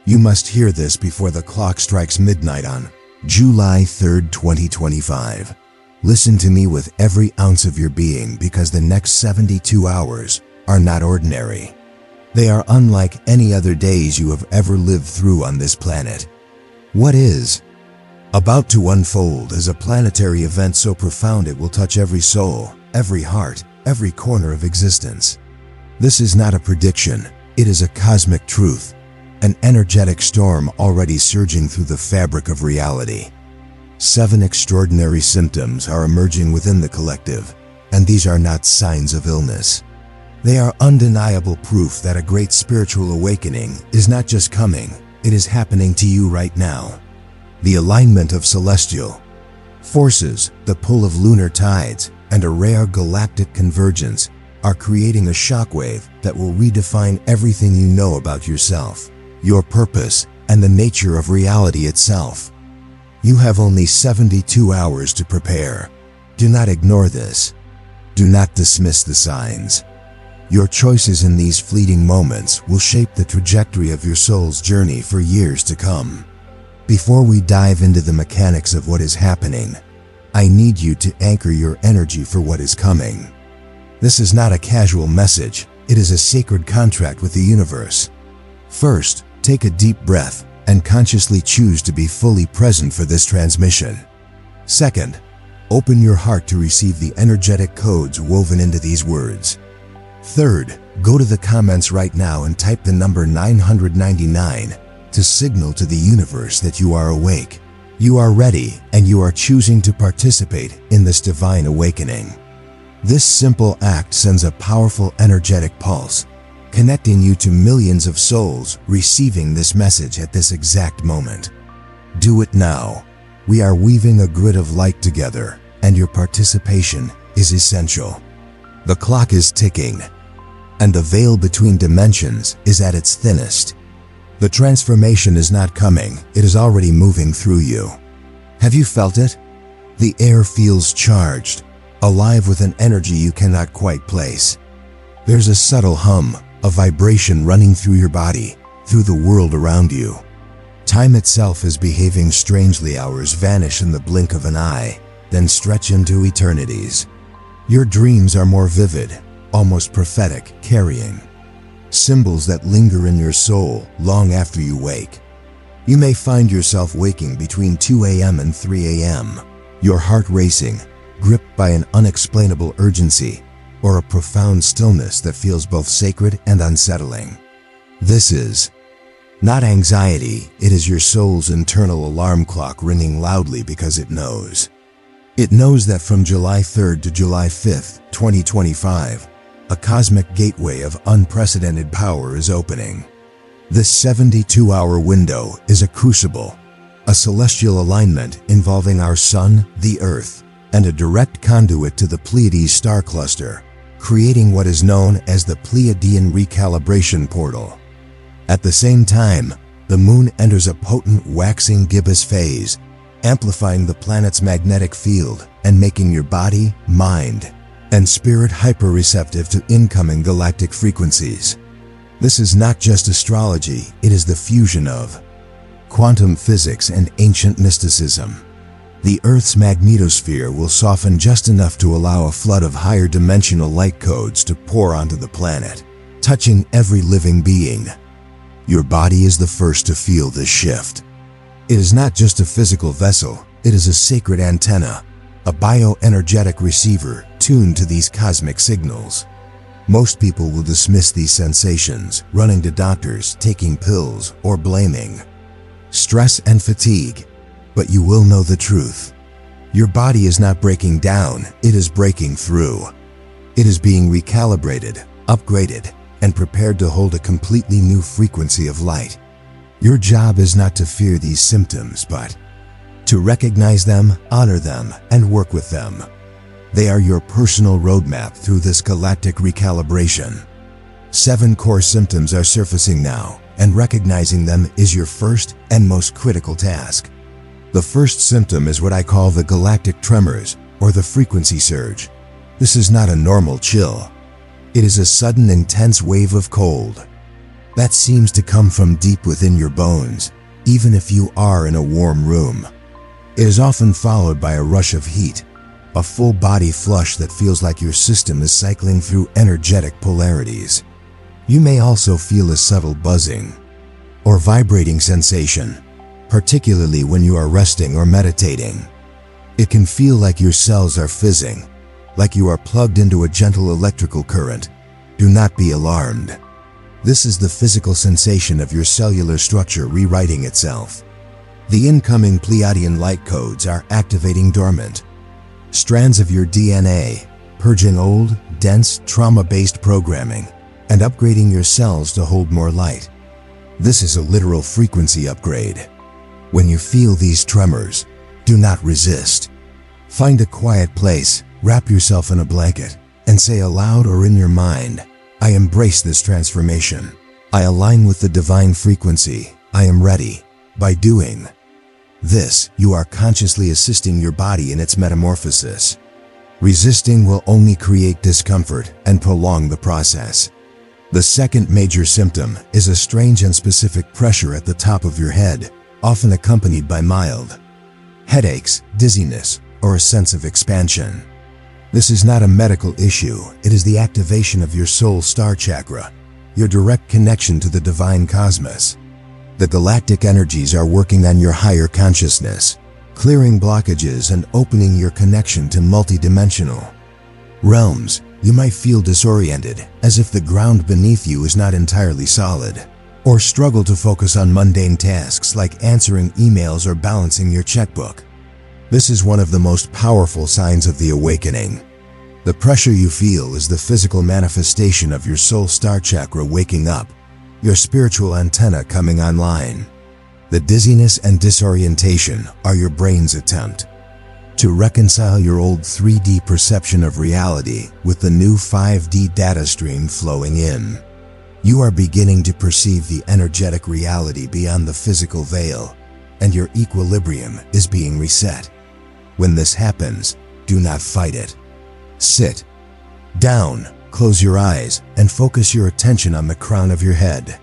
You must hear this before the clock strikes midnight on July 3rd, 2025. Listen to me with every ounce of your being, because the next 72 hours are not ordinary. They are unlike any other days you have ever lived through on this planet. What is about to unfold is a planetary event so profound it will touch every soul, every heart, every corner of existence. This is not a prediction, it is a cosmic truth, an energetic storm already surging through the fabric of reality. 7 extraordinary symptoms are emerging within the collective, and these are not signs of illness. They are undeniable proof that a great spiritual awakening is not just coming, it is happening to you right now. The alignment of celestial forces, the pull of lunar tides, and a rare galactic convergence are creating a shockwave that will redefine everything you know about yourself, your purpose, and the nature of reality itself. You have only 72 hours to prepare. Do not ignore this. Do not dismiss the signs. Your choices in these fleeting moments will shape the trajectory of your soul's journey for years to come. Before we dive into the mechanics of what is happening, I need you to anchor your energy for what is coming. This is not a casual message, it is a sacred contract with the universe. First, take a deep breath and consciously choose to be fully present for this transmission. Second, open your heart to receive the energetic codes woven into these words. Third, go to the comments right now and type the number 999 to signal to the universe that you are awake, you are ready, and you are choosing to participate in this divine awakening. This simple act sends a powerful energetic pulse, connecting you to millions of souls receiving this message at this exact moment. Do it now. We are weaving a grid of light together, and your participation is essential. The clock is ticking, and the veil between dimensions is at its thinnest. The transformation is not coming, it is already moving through you. Have you felt it? The air feels charged, alive with an energy you cannot quite place. There's a subtle hum, a vibration running through your body, through the world around you. Time itself is behaving strangely. Hours vanish in the blink of an eye, then stretch into eternities. Your dreams are more vivid, almost prophetic, carrying symbols that linger in your soul long after you wake. You may find yourself waking between 2 a.m. and 3 a.m., your heart racing, gripped by an unexplainable urgency, or a profound stillness that feels both sacred and unsettling. This is not anxiety, it is your soul's internal alarm clock ringing loudly because it knows. It knows that from July 3rd to July 5th, 2025, a cosmic gateway of unprecedented power is opening. This 72-hour window is a crucible, a celestial alignment involving our Sun, the Earth, and a direct conduit to the Pleiades star cluster, creating what is known as the Pleiadian Recalibration Portal. At the same time, the Moon enters a potent waxing gibbous phase, amplifying the planet's magnetic field and making your body, mind, and spirit hyper-receptive to incoming galactic frequencies. This is not just astrology, it is the fusion of quantum physics and ancient mysticism. The Earth's magnetosphere will soften just enough to allow a flood of higher dimensional light codes to pour onto the planet, touching every living being. Your body is the first to feel this shift. It is not just a physical vessel, it is a sacred antenna, a bioenergetic receiver tuned to these cosmic signals. Most people will dismiss these sensations, running to doctors, taking pills, or blaming stress and fatigue. But you will know the truth. Your body is not breaking down, it is breaking through. It is being recalibrated, upgraded, and prepared to hold a completely new frequency of light. Your job is not to fear these symptoms, but to recognize them, honor them, and work with them. They are your personal roadmap through this galactic recalibration. 7 core symptoms are surfacing now, and recognizing them is your first and most critical task. The first symptom is what I call the Galactic Tremors, or the frequency surge. This is not a normal chill. It is a sudden intense wave of cold that seems to come from deep within your bones, even if you are in a warm room. It is often followed by a rush of heat, a full body flush that feels like your system is cycling through energetic polarities. You may also feel a subtle buzzing or vibrating sensation, particularly when you are resting or meditating. It can feel like your cells are fizzing, like you are plugged into a gentle electrical current. Do not be alarmed. This is the physical sensation of your cellular structure rewriting itself. The incoming Pleiadian light codes are activating dormant strands of your DNA, purging old, dense, trauma-based programming, and upgrading your cells to hold more light. This is a literal frequency upgrade. When you feel these tremors, do not resist. Find a quiet place, wrap yourself in a blanket, and say aloud or in your mind, I embrace this transformation. I align with the divine frequency. I am ready. By doing this, you are consciously assisting your body in its metamorphosis. Resisting will only create discomfort and prolong the process. The second major symptom is a strange and specific pressure at the top of your head, often accompanied by mild headaches, dizziness, or a sense of expansion. This is not a medical issue, it is the activation of your soul star chakra, your direct connection to the divine cosmos. The galactic energies are working on your higher consciousness, clearing blockages and opening your connection to multidimensional realms. You might feel disoriented, as if the ground beneath you is not entirely solid, or struggle to focus on mundane tasks like answering emails or balancing your checkbook. This is one of the most powerful signs of the awakening. The pressure you feel is the physical manifestation of your soul star chakra waking up, your spiritual antenna coming online. The dizziness and disorientation are your brain's attempt to reconcile your old 3D perception of reality with the new 5D data stream flowing in. You are beginning to perceive the energetic reality beyond the physical veil, and your equilibrium is being reset. When this happens, do not fight it. Sit down, close your eyes, and focus your attention on the crown of your head.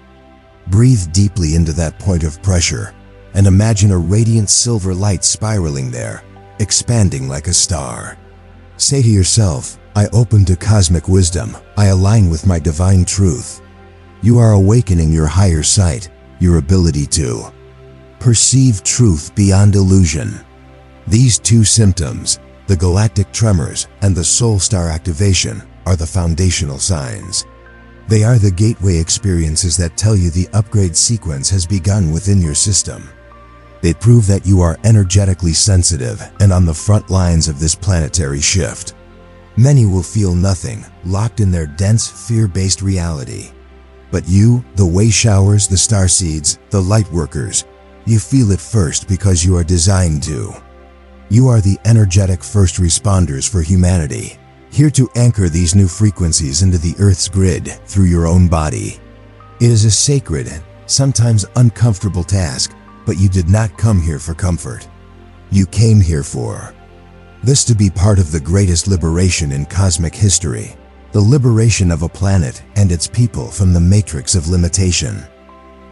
Breathe deeply into that point of pressure, and imagine a radiant silver light spiraling there, expanding like a star. Say to yourself, I open to cosmic wisdom, I align with my divine truth. You are awakening your higher sight, your ability to perceive truth beyond illusion. These two symptoms, the galactic tremors and the soul star activation, are the foundational signs. They are the gateway experiences that tell you the upgrade sequence has begun within your system. They prove that you are energetically sensitive and on the front lines of this planetary shift. Many will feel nothing, locked in their dense, fear-based reality. But you, the way showers, the star seeds, the lightworkers, you feel it first because you are designed to. You are the energetic first responders for humanity, here to anchor these new frequencies into the Earth's grid through your own body. It is a sacred, sometimes uncomfortable task, but you did not come here for comfort. You came here for this to be part of the greatest liberation in cosmic history, the liberation of a planet and its people from the matrix of limitation.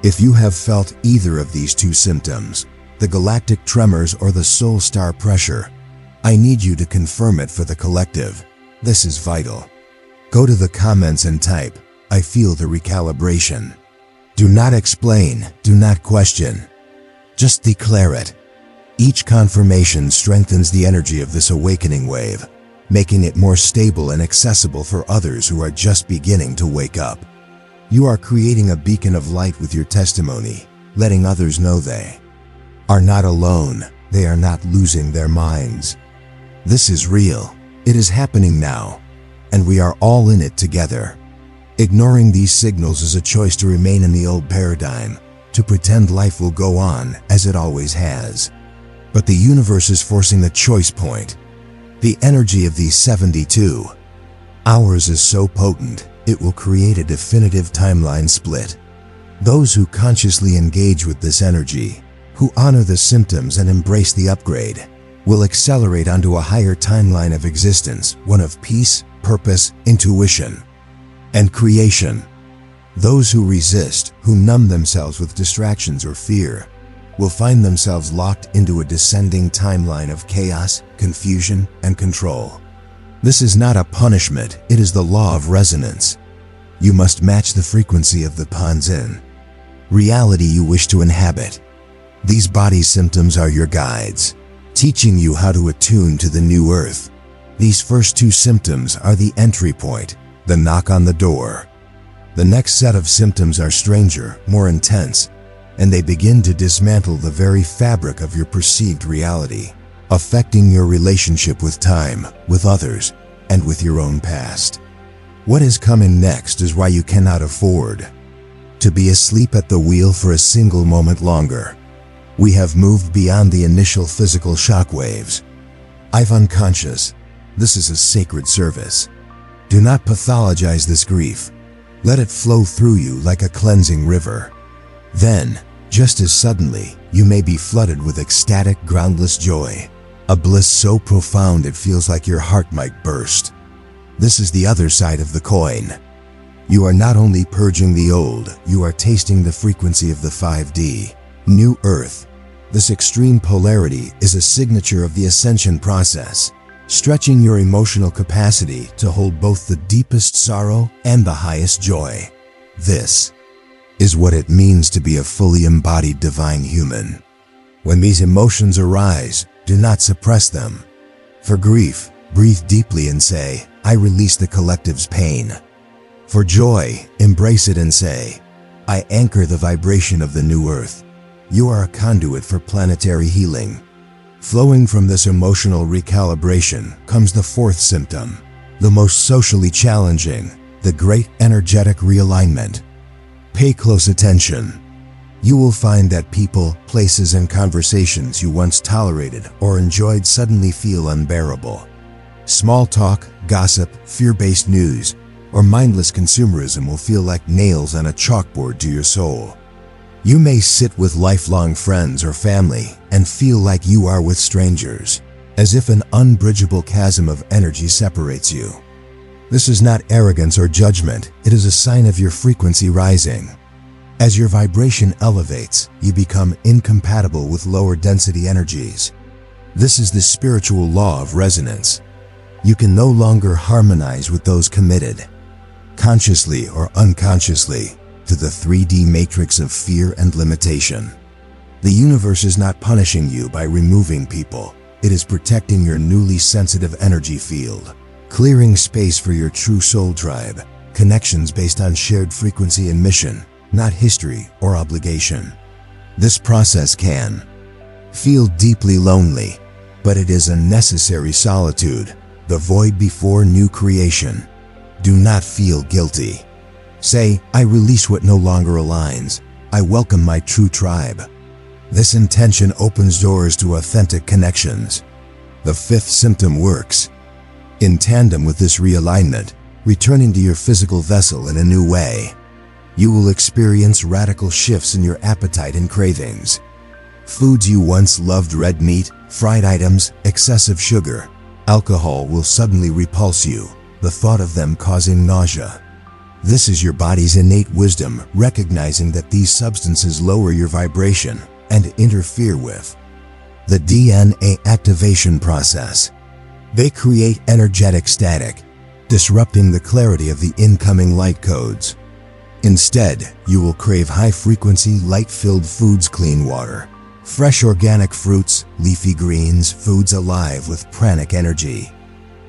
If you have felt either of these two symptoms, the galactic tremors or the soul star pressure, I need you to confirm it for the collective. This is vital. Go to the comments and type, I feel the recalibration. Do not explain, do not question. Just declare it. Each confirmation strengthens the energy of this awakening wave, making it more stable and accessible for others who are just beginning to wake up. You are creating a beacon of light with your testimony, letting others know they are not alone, they are not losing their minds. This is real, it is happening now, and we are all in it together. Ignoring these signals is a choice to remain in the old paradigm, to pretend life will go on as it always has. But the universe is forcing the choice point. The energy of these 72 hours is so potent, it will create a definitive timeline split. Those who consciously engage with this energy, who honor the symptoms and embrace the upgrade, will accelerate onto a higher timeline of existence, one of peace, purpose, intuition, and creation. Those who resist, who numb themselves with distractions or fear, will find themselves locked into a descending timeline of chaos, confusion, and control. This is not a punishment, it is the law of resonance. You must match the frequency of the Panzin, reality you wish to inhabit. These body symptoms are your guides, teaching you how to attune to the new earth. These first two symptoms are the entry point, the knock on the door. The next set of symptoms are stranger, more intense, and they begin to dismantle the very fabric of your perceived reality, affecting your relationship with time, with others, and with your own past. What is coming next is why you cannot afford to be asleep at the wheel for a single moment longer. We have moved beyond the initial physical shockwaves. I'm unconscious. This is a sacred service. Do not pathologize this grief. Let it flow through you like a cleansing river. Then, just as suddenly, you may be flooded with ecstatic, groundless joy, a bliss so profound it feels like your heart might burst. This is the other side of the coin. You are not only purging the old, you are tasting the frequency of the 5D, New Earth. This extreme polarity is a signature of the Ascension process, stretching your emotional capacity to hold both the deepest sorrow and the highest joy. This is what it means to be a fully embodied divine human. When these emotions arise, do not suppress them. For grief, breathe deeply and say, I release the collective's pain. For joy, embrace it and say, I anchor the vibration of the new earth. You are a conduit for planetary healing. Flowing from this emotional recalibration comes the fourth symptom, the most socially challenging, the great energetic realignment. Pay close attention. You will find that people, places, and conversations you once tolerated or enjoyed suddenly feel unbearable. Small talk, gossip, fear-based news, or mindless consumerism will feel like nails on a chalkboard to your soul. You may sit with lifelong friends or family and feel like you are with strangers, as if an unbridgeable chasm of energy separates you. This is not arrogance or judgment, it is a sign of your frequency rising. As your vibration elevates, you become incompatible with lower density energies. This is the spiritual law of resonance. You can no longer harmonize with those committed, consciously or unconsciously, to the 3D matrix of fear and limitation. The universe is not punishing you by removing people. It is protecting your newly sensitive energy field, clearing space for your true soul tribe, connections based on shared frequency and mission, not history or obligation. This process can feel deeply lonely, but it is a necessary solitude, the void before new creation. Do not feel guilty. Say, I release what no longer aligns. I welcome my true tribe. This intention opens doors to authentic connections. The fifth symptom works in tandem with this realignment, returning to your physical vessel in a new way. You will experience radical shifts in your appetite and cravings. Foods you once loved, red meat, fried items, excessive sugar, alcohol, will suddenly repulse you, the thought of them causing nausea. This is your body's innate wisdom recognizing that these substances lower your vibration and interfere with the DNA activation process. They create energetic static, disrupting the clarity of the incoming light codes. Instead, you will crave high-frequency, light-filled foods, clean water, fresh organic fruits, leafy greens, foods alive with pranic energy.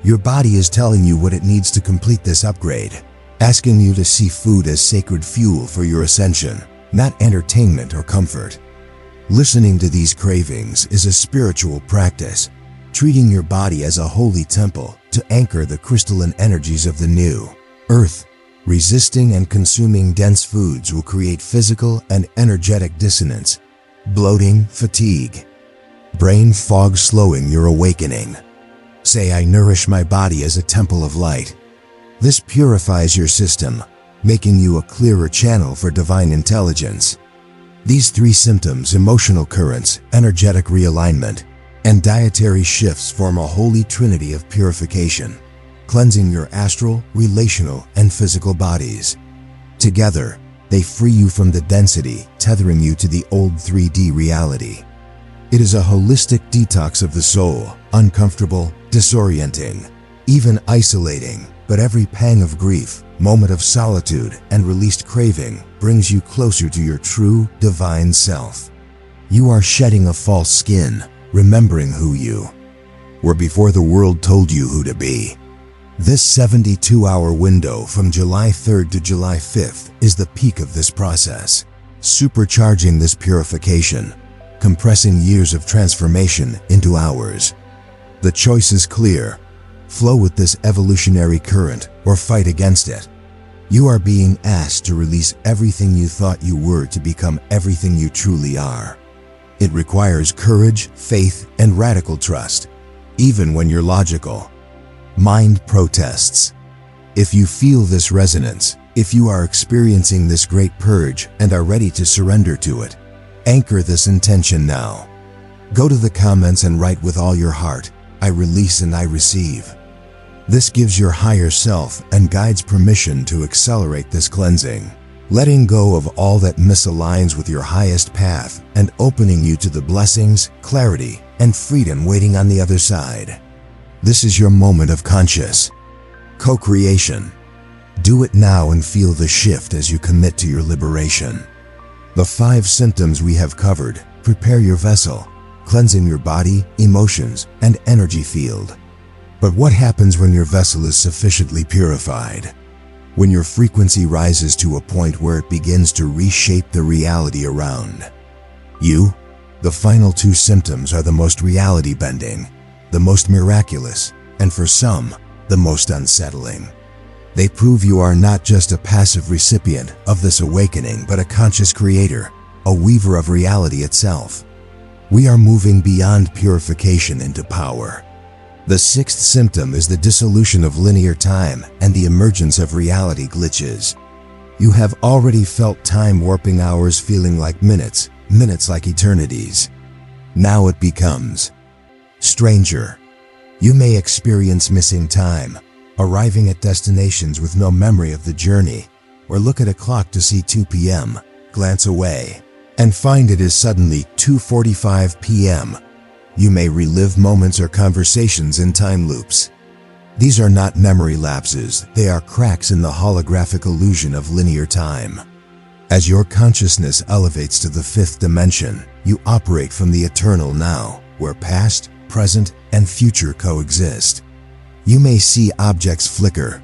Your body is telling you what it needs to complete this upgrade, asking you to see food as sacred fuel for your ascension, not entertainment or comfort. Listening to these cravings is a spiritual practice, treating your body as a holy temple to anchor the crystalline energies of the new earth. Resisting and consuming dense foods will create physical and energetic dissonance, bloating, fatigue, brain fog, slowing your awakening. Say, I nourish my body as a temple of light. This purifies your system, making you a clearer channel for divine intelligence. These three symptoms, emotional currents, energetic realignment, and dietary shifts, form a holy trinity of purification, cleansing your astral, relational, and physical bodies. Together, they free you from the density, tethering you to the old 3D reality. It is a holistic detox of the soul, uncomfortable, disorienting, even isolating, but every pang of grief, moment of solitude, and released craving brings you closer to your true, divine self. You are shedding a false skin, remembering who you were before the world told you who to be. This 72-hour window from July 3rd to July 5th is the peak of this process, supercharging this purification, compressing years of transformation into hours. The choice is clear. Flow with this evolutionary current or fight against it. You are being asked to release everything you thought you were to become everything you truly are. It requires courage, faith, and radical trust, even when you're logical. Mind protests. If you feel this resonance, if you are experiencing this great purge and are ready to surrender to it, anchor this intention now. Go to the comments and write with all your heart, "I release and I receive." This gives your higher self and guides permission to accelerate this cleansing, letting go of all that misaligns with your highest path and opening you to the blessings, clarity, and freedom waiting on the other side. This is your moment of conscious co-creation. Do it now and feel the shift as you commit to your liberation. The 5 symptoms we have covered prepare your vessel, cleansing your body, emotions, and energy field. But what happens when your vessel is sufficiently purified? When your frequency rises to a point where it begins to reshape the reality around you? The final 2 symptoms are the most reality-bending, the most miraculous, and for some, the most unsettling. They prove you are not just a passive recipient of this awakening, but a conscious creator, a weaver of reality itself. We are moving beyond purification into power. The 6th symptom is the dissolution of linear time and the emergence of reality glitches. You have already felt time warping, hours feeling like minutes, minutes like eternities. Now it becomes stranger. You may experience missing time, arriving at destinations with no memory of the journey, or look at a clock to see 2 p.m., glance away, and find it is suddenly 2:45 p.m. You may relive moments or conversations in time loops. These are not memory lapses, they are cracks in the holographic illusion of linear time. As your consciousness elevates to the 5th dimension, you operate from the eternal now, where past, present, and future coexist. You may see objects flicker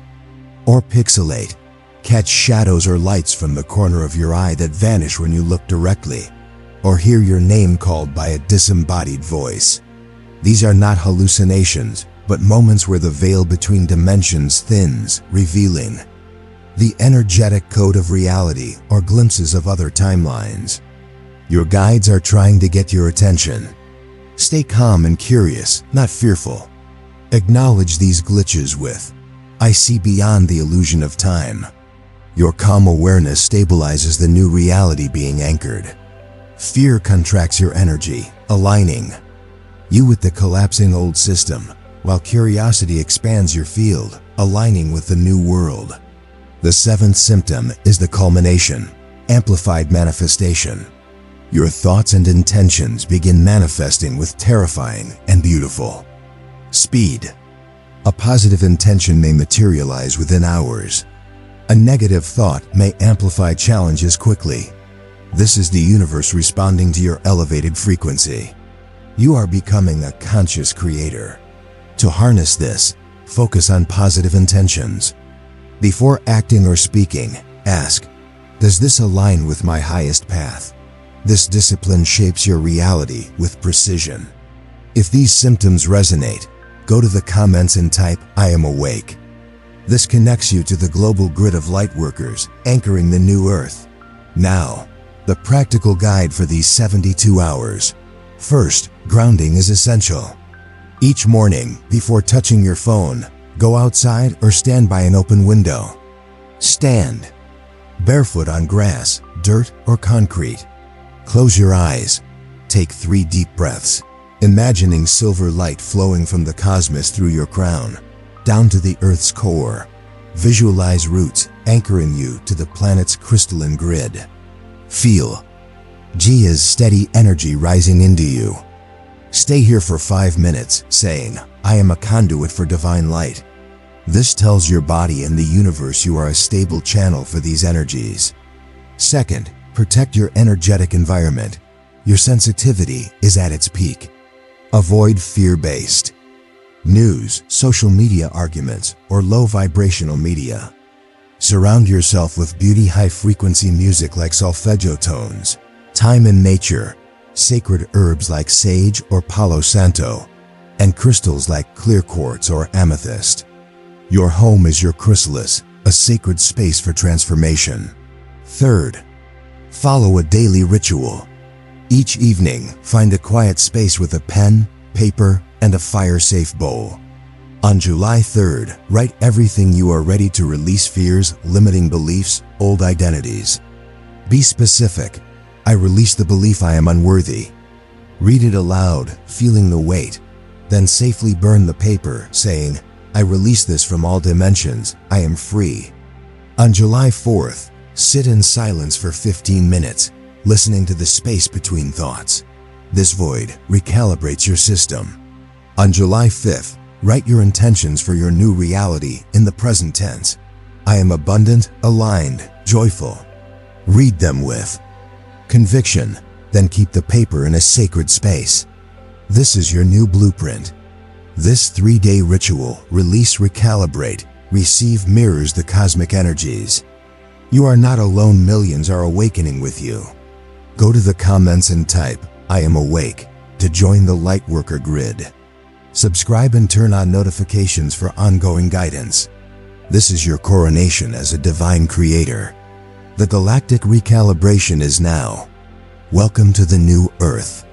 or pixelate, catch shadows or lights from the corner of your eye that vanish when you look directly, or hear your name called by a disembodied voice. These are not hallucinations, but moments where the veil between dimensions thins, revealing the energetic code of reality or glimpses of other timelines. Your guides are trying to get your attention. Stay calm and curious, not fearful. Acknowledge these glitches with, "I see beyond the illusion of time." Your calm awareness stabilizes the new reality being anchored. Fear contracts your energy, aligning you with the collapsing old system, while curiosity expands your field, aligning with the new world. The 7th symptom is the culmination, amplified manifestation. Your thoughts and intentions begin manifesting with terrifying and beautiful speed. A positive intention may materialize within hours. A negative thought may amplify challenges quickly. This is the universe responding to your elevated frequency. You are becoming a conscious creator. To harness this, focus on positive intentions. Before acting or speaking, ask, "Does this align with my highest path?" This discipline shapes your reality with precision. If these symptoms resonate, go to the comments and type, "I am awake." This connects you to the global grid of lightworkers, anchoring the new earth. Now, the practical guide for these 72 hours. First, grounding is essential. Each morning, before touching your phone, go outside or stand by an open window. Stand barefoot on grass, dirt, or concrete. Close your eyes. Take 3 deep breaths, imagining silver light flowing from the cosmos through your crown, down to the Earth's core. Visualize roots anchoring you to the planet's crystalline grid. Feel Gia's steady energy rising into you. Stay here for 5 minutes, saying, I am a conduit for divine light. This tells your body and the universe you are a stable channel for these energies. Second, protect your energetic environment. Your sensitivity is at its peak. Avoid fear-based news, social media arguments, or low-vibrational media. Surround yourself with beauty high-frequency music like solfeggio tones, time in nature, sacred herbs like sage or palo santo, and crystals like clear quartz or amethyst. Your home is your chrysalis, a sacred space for transformation. Third, follow a daily ritual. Each evening, find a quiet space with a pen, paper, and a fire-safe bowl. On July 3rd, write everything you are ready to release: fears, limiting beliefs, old identities. Be specific. I release the belief I am unworthy. Read it aloud, feeling the weight. Then safely burn the paper, saying, I release this from all dimensions. I am free. On July 4th, sit in silence for 15 minutes, listening to the space between thoughts. This void recalibrates your system. On July 5th, write your intentions for your new reality in the present tense. I am abundant, aligned, joyful. Read them with conviction, then keep the paper in a sacred space. This is your new blueprint. This 3-day ritual, release, recalibrate, receive, mirrors the cosmic energies. You are not alone, millions are awakening with you. Go to the comments and type, I am awake, to join the Lightworker grid. Subscribe and turn on notifications for ongoing guidance. This is your coronation as a divine creator. The galactic recalibration is now. Welcome to the new Earth.